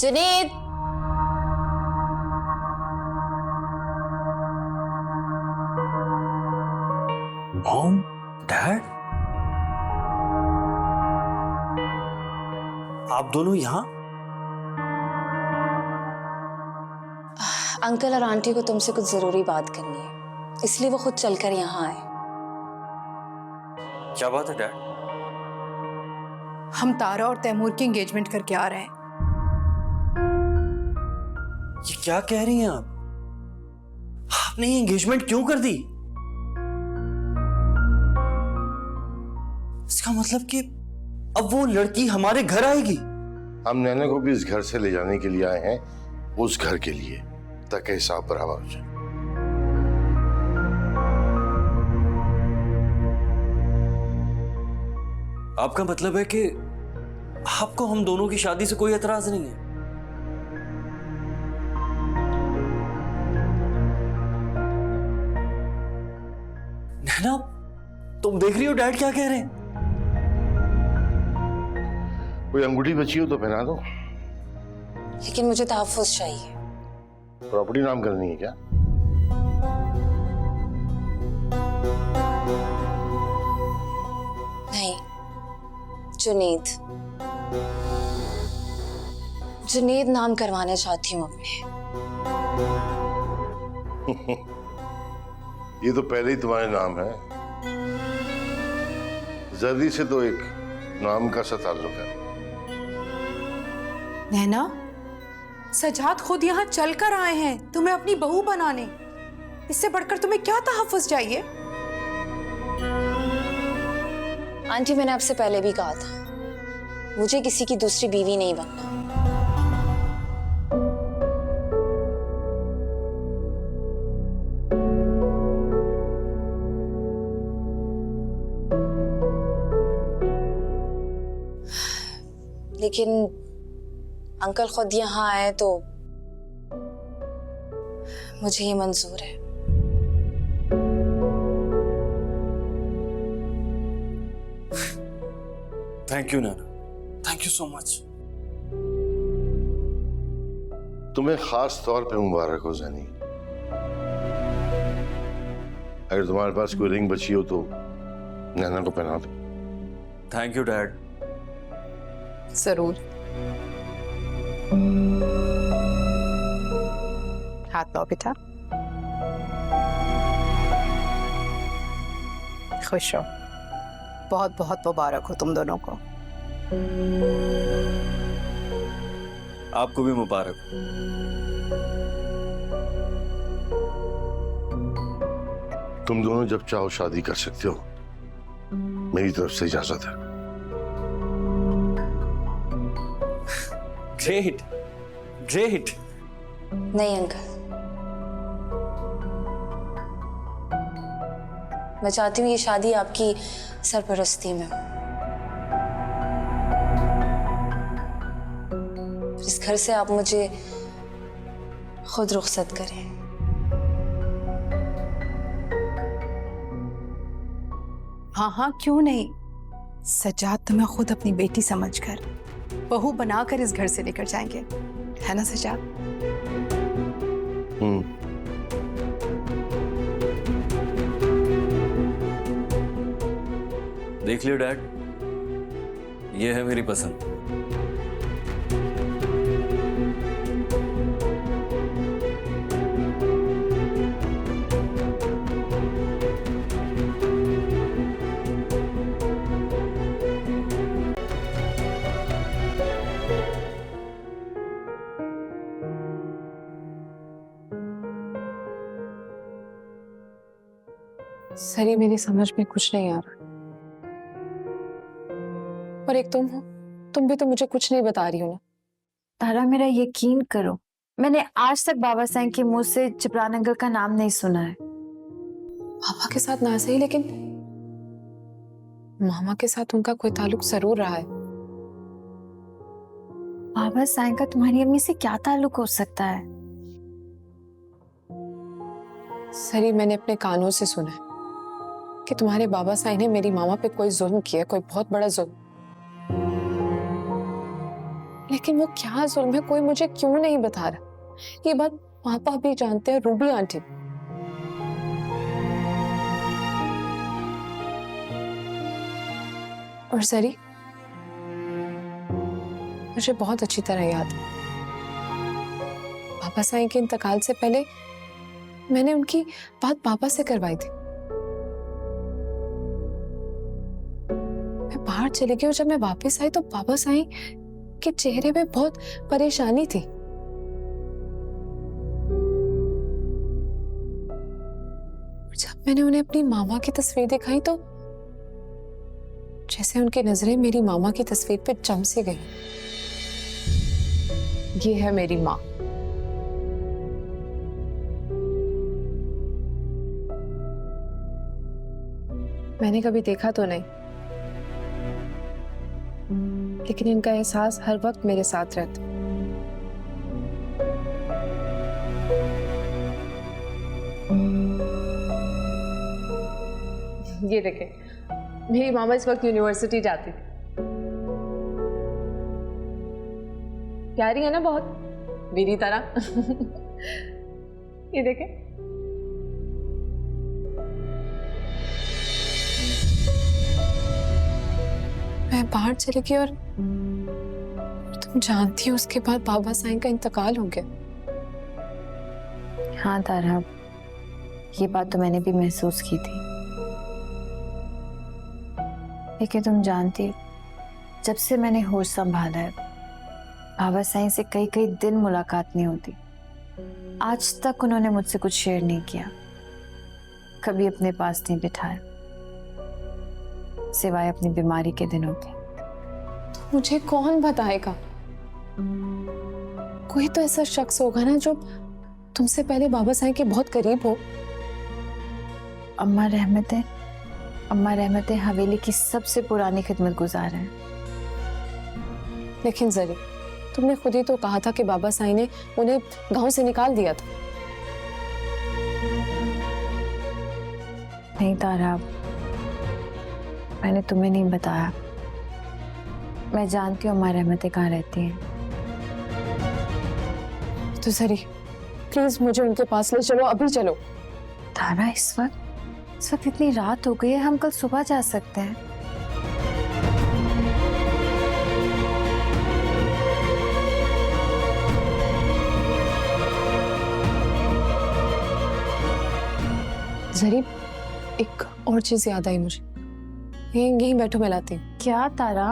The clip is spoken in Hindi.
जुनैद, मॉम, डैड, आप दोनों यहाँ? अंकल और आंटी को तुमसे कुछ जरूरी बात करनी है, इसलिए वो खुद चलकर यहाँ आए। क्या बात है डैड? हम तारा और तैमूर की एंगेजमेंट करके आ रहे हैं। ये क्या कह रही हैं आप? आपने ये एंगेजमेंट क्यों कर दी? इसका मतलब कि अब वो लड़की हमारे घर आएगी? हम नैना को भी इस घर से ले जाने के लिए आए हैं, उस घर के लिए, ताकि हिसाब बराबर हो जाए। आपका मतलब है कि आपको हम दोनों की शादी से कोई एतराज नहीं है? नैना, तुम देख रही हो डैड क्या कह रहे हैं? कोई अंगूठी बची हो तो पहना दो। लेकिन मुझे तहफ्फुज़ चाहिए। प्रॉपर्टी नाम करनी है क्या? नहीं, जुनैद, जुनैद नाम करवाना चाहती हूँ अपने। ये तो पहले ही तुम्हारे नाम है। जर्दी से तो एक नाम का सा ताल्लुक है। नैना, सजाद खुद यहाँ चलकर आए हैं तुम्हें अपनी बहू बनाने। इससे बढ़कर तुम्हें क्या तहफ्फुज़ चाहिए? आंटी, मैंने आपसे पहले भी कहा था, मुझे किसी की दूसरी बीवी नहीं बनना। लेकिन अंकल खुद यहाँ आए तो मुझे ये मंजूर है। Thank you Naina, thank you so much. तुम्हें खास तौर पे मुबारक हो ज़ैनी। अगर तुम्हारे पास कोई रिंग बची हो तो नैना को पहना दो। Thank you dad. जरूर। हाथ लो बेटा। खुश हो, बहुत बहुत मुबारक हो तुम दोनों को। आपको भी मुबारक। तुम दोनों जब चाहो शादी कर सकते हो, मेरी तरफ से इजाजत है। Great, great. नहीं अंकल, मैं चाहती हूँ ये शादी आपकी सरपरस्ती में हो। इस घर से आप मुझे खुद रुखसत करें। हाँ हाँ, क्यों नहीं। सजाद तुम्हें खुद अपनी बेटी समझकर, बहू बनाकर इस घर से लेकर जाएंगे, है ना सजाद? देख लियो डैड, ये है मेरी पसंद। सरी, मेरी समझ में कुछ नहीं आ रहा। और एक तुम हो, तुम भी तो मुझे कुछ नहीं बता रही हो ना। तारा, मेरा यकीन करो, मैंने आज तक बाबा साईं के मुंह से जबरान अंकल का नाम नहीं सुना है। पापा के साथ ना सही, लेकिन मामा के साथ उनका कोई ताल्लुक जरूर रहा है। बाबा साईं का तुम्हारी अम्मी से क्या ताल्लुक हो सकता है? सरी, मैंने अपने कानों से सुना है कि तुम्हारे बाबा साईं ने मेरी मामा पे कोई जुल्म किया, कोई बहुत बड़ा जुल्म। लेकिन वो क्या जुल्म है, कोई मुझे क्यों नहीं बता रहा? ये बात पापा भी जानते हैं, रूबी आंटी। और सरी, मुझे बहुत अच्छी तरह याद है, पापा साईं के इंतकाल से पहले मैंने उनकी बात पापा से करवाई थी। मैं बाहर चली गई और जब मैं वापस आई तो पापा साईं के चेहरे पे बहुत परेशानी थी। जब मैंने उन्हें अपनी मामा की तस्वीर दिखाई तो जैसे उनकी नजरें मेरी मामा की तस्वीर पे जम सी गई। ये है मेरी माँ। मैंने कभी देखा तो नहीं, लेकिन इनका एहसास हर वक्त मेरे साथ रहता। ये देखें, मेरी मामा इस वक्त यूनिवर्सिटी जाती थी। प्यारी है ना बहुत, मेरी तरह। ये देखें, मैं बाहर चली गई और तुम जानती हो उसके बाद बाबा साईं का इंतकाल हो गया। हाँ तारा, ये बात तो मैंने भी महसूस की थी, लेकिन तुम जानती, जब से मैंने होश संभाला है बाबा साईं से कई कई दिन मुलाकात नहीं होती। आज तक उन्होंने मुझसे कुछ शेयर नहीं किया, कभी अपने पास नहीं बिठाया, सिवाय अपनी बीमारी के दिनों के। तो मुझे कौन बताएगा? कोई तो ऐसा शख्स होगा ना जो तुमसे पहले बाबा साईं के बहुत करीब हो। अम्मा रहमतें हवेली की सबसे पुरानी खिदमत गुजार हैं। लेकिन जरी, तुमने खुद ही तो कहा था कि बाबा साईं ने उन्हें गांव से निकाल दिया था। नहीं तारा, मैंने तुम्हें नहीं बताया। मैं जानती हूँ अम्मा रहमतें कहाँ रहती हैं। तो जरी, प्लीज मुझे उनके पास ले चलो, अभी चलो। तारा, इस वक्त इतनी रात हो गई है, हम कल सुबह जा सकते हैं। जरी, एक और चीज याद आई मुझे। यहीं बैठो, मैं लाती हूँ। क्या तारा?